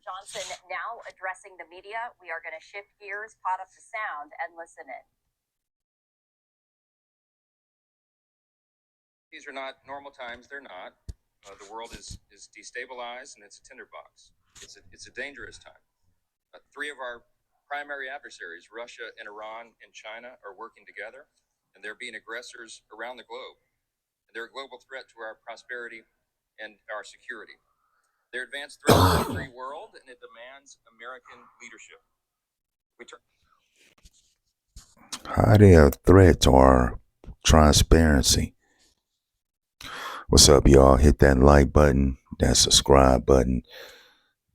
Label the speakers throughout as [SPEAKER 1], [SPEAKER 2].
[SPEAKER 1] Johnson now addressing the media. We are going to shift gears, pot up the sound, and listen in.
[SPEAKER 2] These are not normal times. They're not. The world is destabilized, and it's a tinderbox. It's a dangerous time. Three of our primary adversaries, Russia and Iran and China, are working together, and they're being aggressors around the globe. They're a global threat to our prosperity and our security. They're advanced threat to the free world, and it demands American leadership.
[SPEAKER 3] How they a threat to our transparency? What's up, y'all? Hit that like button, that subscribe button.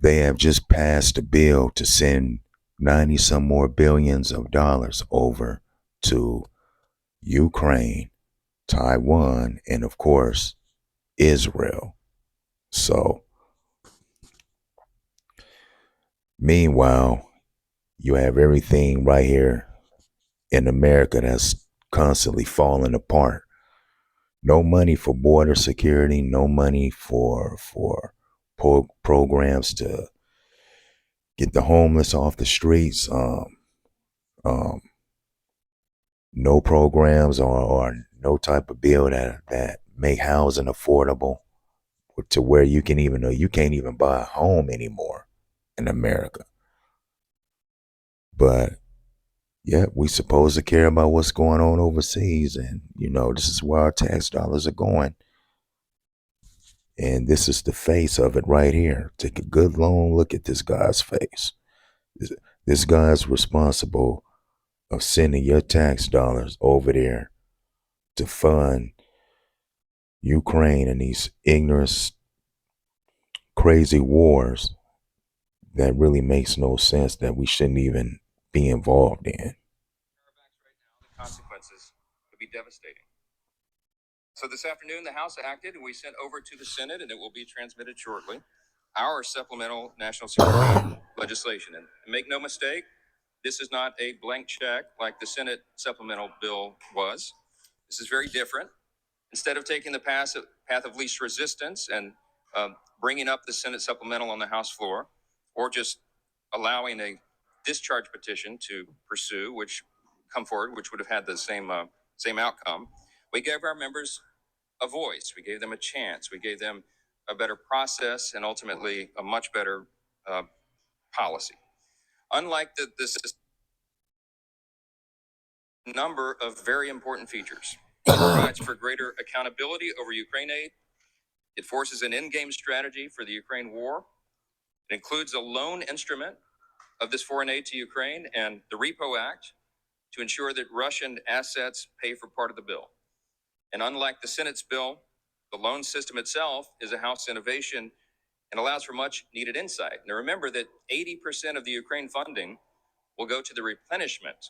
[SPEAKER 3] They have just passed a bill to send 90 some more billions of dollars over to Ukraine, Taiwan, and of course, Israel. So, meanwhile, you have everything right here in America that's constantly falling apart. No money for border security, no money for programs to get the homeless off the streets. No programs or no type of bill that make housing affordable to where you can't even buy a home anymore in America. But yeah, we supposed to care about what's going on overseas, and this is where our tax dollars are going. And this is the face of it right here. Take a good long look at this guy's face. This guy's responsible of sending your tax dollars over there to fund Ukraine and these ignorant, crazy wars that really makes no sense, that we shouldn't even be involved in.
[SPEAKER 2] The consequences could be devastating. So this afternoon, the House acted, and we sent over to the Senate, and it will be transmitted shortly, our supplemental national security legislation. And make no mistake, this is not a blank check like the Senate supplemental bill was. This is very different. Instead of taking the path of least resistance and bringing up the Senate supplemental on the House floor, or just allowing a discharge petition to pursue, which would have had the same outcome, we gave our members a voice. We gave them a chance. We gave them a better process and ultimately a much better policy. Unlike this number of very important features. It provides for greater accountability over Ukraine aid. It forces an in-game strategy for the Ukraine war. It includes a loan instrument of this foreign aid to Ukraine and the Repo Act to ensure that Russian assets pay for part of the bill. And unlike the Senate's bill, the loan system itself is a House innovation and allows for much needed insight. Now remember that 80% of the Ukraine funding will go to the replenishment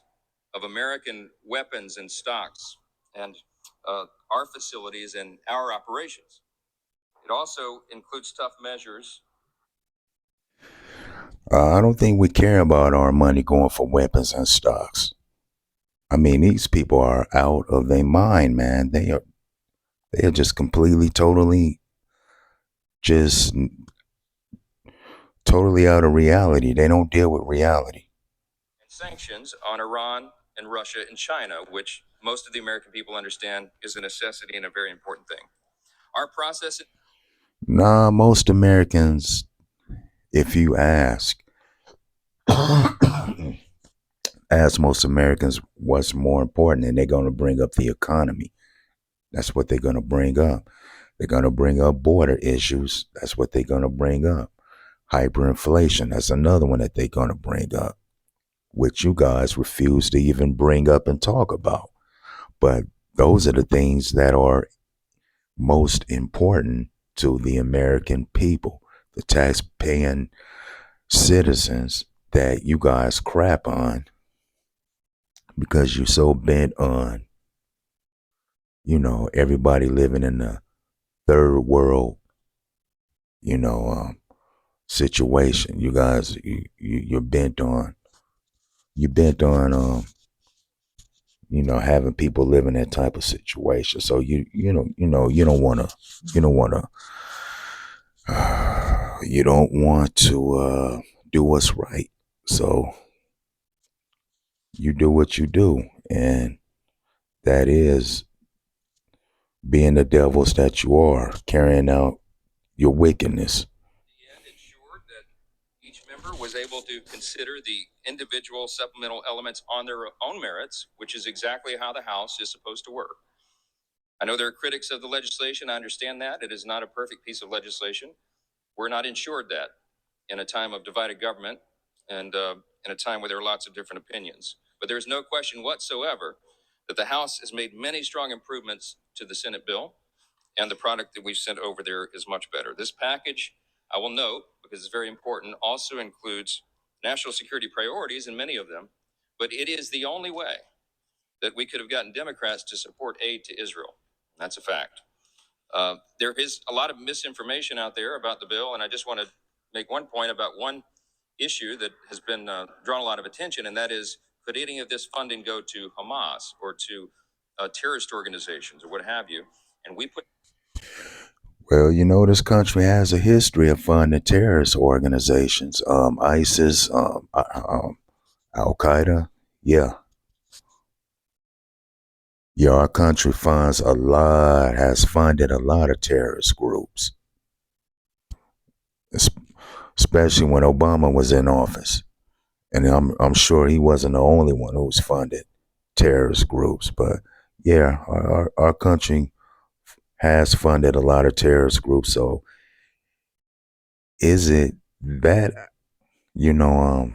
[SPEAKER 2] of American weapons and stocks and our facilities and our operations. It also includes tough measures.
[SPEAKER 3] I don't think we care about our money going for weapons and stocks. I mean, these people are out of their mind, man. They are just completely, totally out of reality. They don't deal with reality.
[SPEAKER 2] And sanctions on Iran and Russia and China, which most of the American people understand is a necessity and a very important thing. Our process.
[SPEAKER 3] Nah, most Americans, if you ask most Americans what's more important, and they're going to bring up the economy. That's what they're going to bring up. They're going to bring up border issues. That's what they're going to bring up. Hyperinflation. That's another one that they're going to bring up, which you guys refuse to even bring up and talk about. But those are the things that are most important to the American people, the tax-paying citizens that you guys crap on because you're so bent on, everybody living in the third world, situation. You guys, you're bent on, having people live in that type of situation. So you don't want to You don't want to do what's right. So you do what you do. And that is being the devils that you are, carrying out your wickedness.
[SPEAKER 2] And ensured that each member was able to consider the individual supplemental elements on their own merits, which is exactly how the House is supposed to work. I know there are critics of the legislation. I understand that. It is not a perfect piece of legislation. We're not ensured that in a time of divided government and in a time where there are lots of different opinions. But there's no question whatsoever that the House has made many strong improvements to the Senate bill, and the product that we've sent over there is much better. This package, I will note, because it's very important, also includes national security priorities in many of them, but it is the only way that we could have gotten Democrats to support aid to Israel. That's a fact. There is a lot of misinformation out there about the bill, and I just want to make one point about one issue that has been drawn a lot of attention, and that is, could any of this funding go to Hamas or to terrorist organizations or what have you? And we put
[SPEAKER 3] Well, you know, this country has a history of funding terrorist organizations, ISIS, Al Qaeda. Yeah. Yeah, our country has funded a lot of terrorist groups, especially when Obama was in office. And I'm sure he wasn't the only one who's funded terrorist groups. But yeah, our country has funded a lot of terrorist groups. So is it that, you know,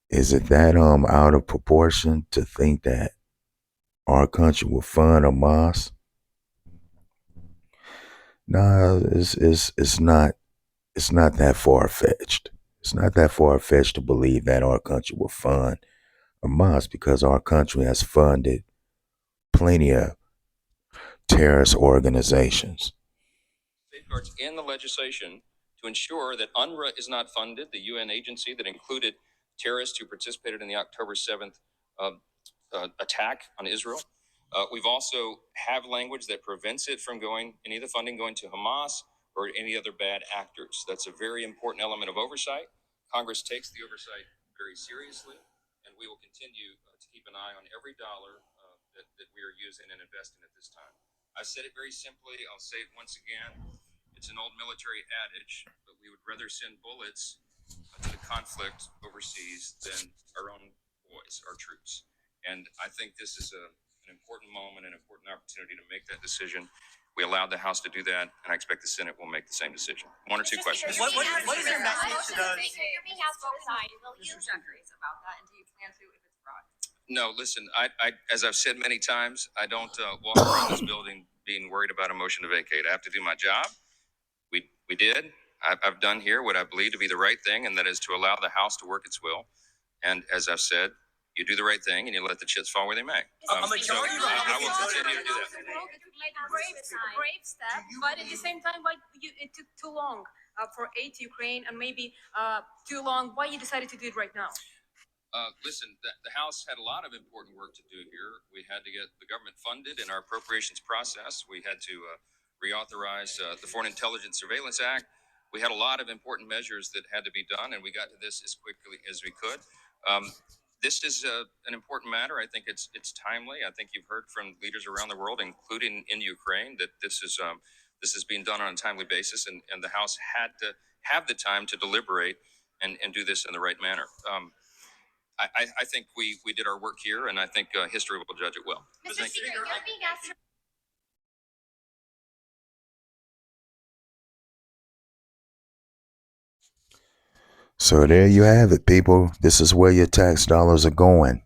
[SPEAKER 3] is it that out of proportion to think that our country will fund Hamas? No, it's not that far fetched. It's not that far fetched to believe that our country will fund Hamas, because our country has funded plenty of terrorist organizations.
[SPEAKER 2] safeguards in the legislation to ensure that UNRWA is not funded, the UN agency that included terrorists who participated in the October 7th attack on Israel. We've also have language that prevents it from any of the funding going to Hamas or any other bad actors. That's a very important element of oversight. Congress takes the oversight very seriously, and we will continue to keep an eye on every dollar that we are using and investing at this time. I've said it very simply. I'll say it once again. It's an old military adage, but we would rather send bullets to the conflict overseas than our own boys, our troops. And I think this is an important moment, an important opportunity to make that decision. We allowed the House to do that, and I expect the Senate will make the same decision. One or two questions.
[SPEAKER 4] What is your message to those?
[SPEAKER 1] You're being asked both sides. Will you curious about that, and do you plan to if it's brought?
[SPEAKER 2] No, listen, I as I've said many times, I don't walk around this building being worried about a motion to vacate. I have to do my job. We did. I've done here what I believe to be the right thing, and that is to allow the House to work its will. And as I've said, you do the right thing, and you let the chips fall where they may.
[SPEAKER 4] A majority of
[SPEAKER 2] I will
[SPEAKER 4] Republicans
[SPEAKER 2] continue to do that.
[SPEAKER 5] Brave step, but at the same time, why it took too long for aid to Ukraine, and maybe too long? Why you decided to do it right now?
[SPEAKER 2] Listen, the House had a lot of important work to do here. We had to get the government funded in our appropriations process. We had to reauthorize the Foreign Intelligence Surveillance Act. We had a lot of important measures that had to be done, and we got to this as quickly as we could. This is an important matter. I think it's timely. I think you've heard from leaders around the world, including in Ukraine, that this is being done on a timely basis, and the House had to have the time to deliberate and do this in the right manner. I think we did our work here, and I think history will judge it well.
[SPEAKER 1] Mr. Speaker, you're being asked.
[SPEAKER 3] So there you have it, people. This is where your tax dollars are going.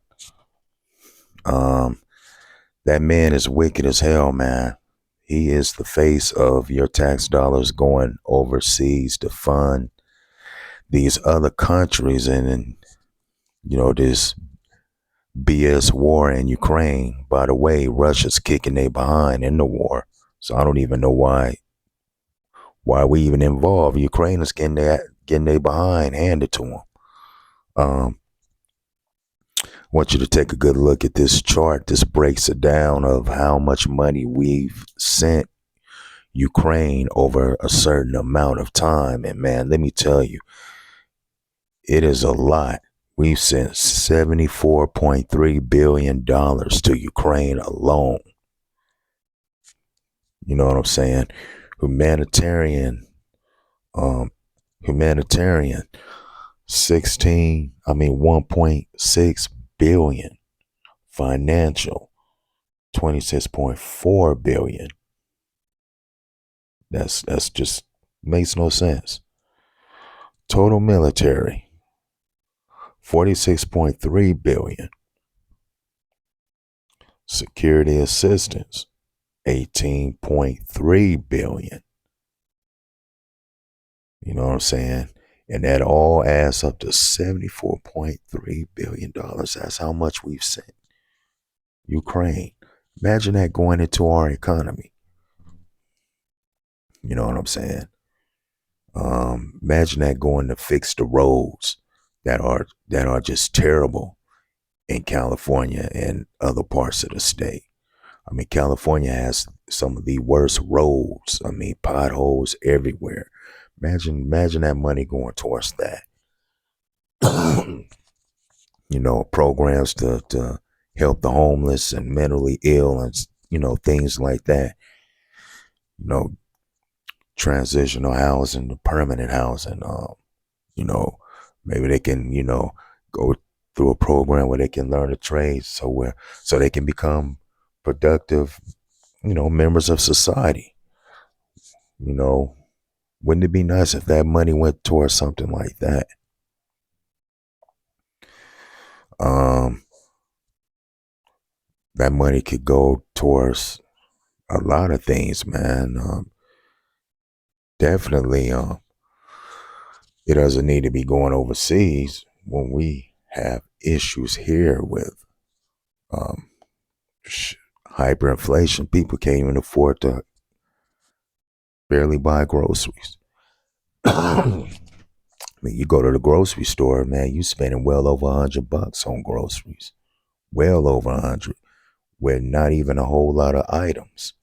[SPEAKER 3] That man is wicked as hell, man. He is the face of your tax dollars going overseas to fund these other countries, and you know, this BS war in Ukraine. By the way, Russia's kicking they behind in the war, so I don't even know why we even involved. Ukraine is getting they behind handed to them. I want you to take a good look at this chart. This breaks it down of how much money we've sent Ukraine over a certain amount of time. And man, let me tell you, it is a lot. We've sent $74.3 billion to Ukraine alone. You know what I'm saying? Humanitarian, um, humanitarian, 1.6 billion. Financial, 26.4 billion. That's just makes no sense. Total military, 46.3 billion. Security assistance, 18.3 billion. You know what I'm saying? And that all adds up to $74.3 billion. That's how much we've sent Ukraine. Imagine that going into our economy. You know what I'm saying? Imagine that going to fix the roads that are just terrible in California and other parts of the state. I mean, California has some of the worst roads. I mean, potholes everywhere. Imagine that money going towards that. You know, programs to help the homeless and mentally ill and, you know, things like that. You know, transitional housing to permanent housing. You know, maybe they can, you know, go through a program where they can learn a trade so they can become productive, you know, members of society. You know, wouldn't it be nice if that money went towards something like that? That money could go towards a lot of things, man. Definitely, it doesn't need to be going overseas when we have issues here with um, hyperinflation. People can't even afford to barely buy groceries. I mean, you go to the grocery store, man, you spending well over $100 on groceries. Well over 100, with not even a whole lot of items.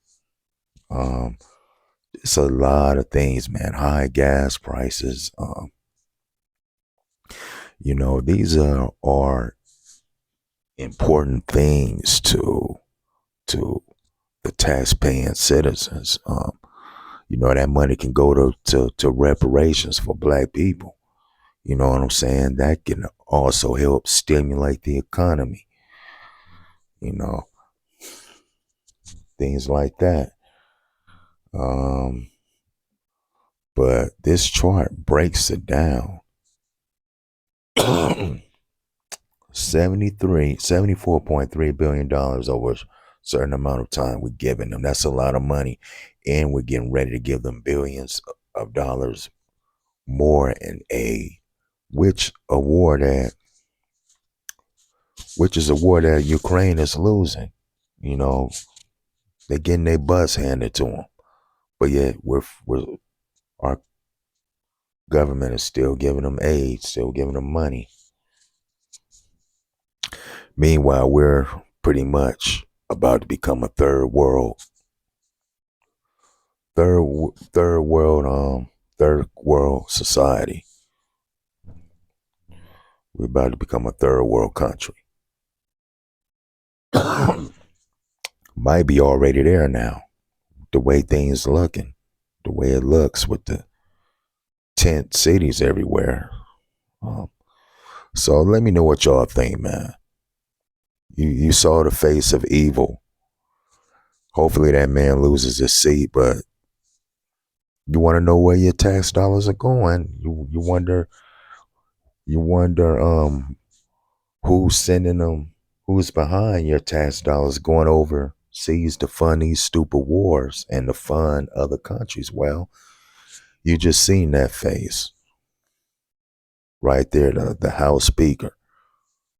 [SPEAKER 3] It's a lot of things, man. High gas prices. You know, these are important things to the tax-paying citizens. You know, that money can go to reparations for black people. You know what I'm saying? That can also help stimulate the economy. You know, things like that. But this chart breaks it down. 74.3 billion dollars over a certain amount of time we're giving them. That's a lot of money, and we're getting ready to give them billions of dollars more in aid, which is a war that Ukraine is losing. You know, they're getting their butts handed to them, but yet our government is still giving them aid, still giving them money. Meanwhile, we're pretty much about to become a third world society. We're about to become a third world country. Might be already there now. The way things looking, the way it looks with the tent cities everywhere. So let me know what y'all think, man. You saw the face of evil. Hopefully that man loses his seat, but you want to know where your tax dollars are going. You wonder who's sending them, who's behind your tax dollars going overseas to fund these stupid wars and to fund other countries. Well, you just seen that face right there, the House Speaker.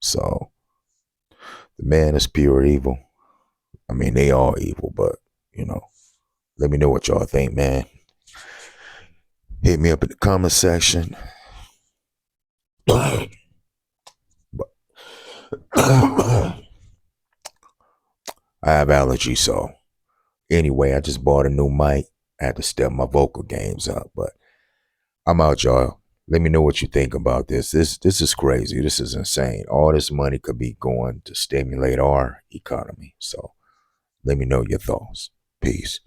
[SPEAKER 3] So the man is pure evil. I mean, they all evil, but you know, let me know what y'all think, man. Hit me up in the comment section. I have allergies, so anyway, I just bought a new mic. I had to step my vocal games up. But I'm out, y'all. Let me know what you think about this. This is crazy. This is insane. All this money could be going to stimulate our economy. So let me know your thoughts. Peace.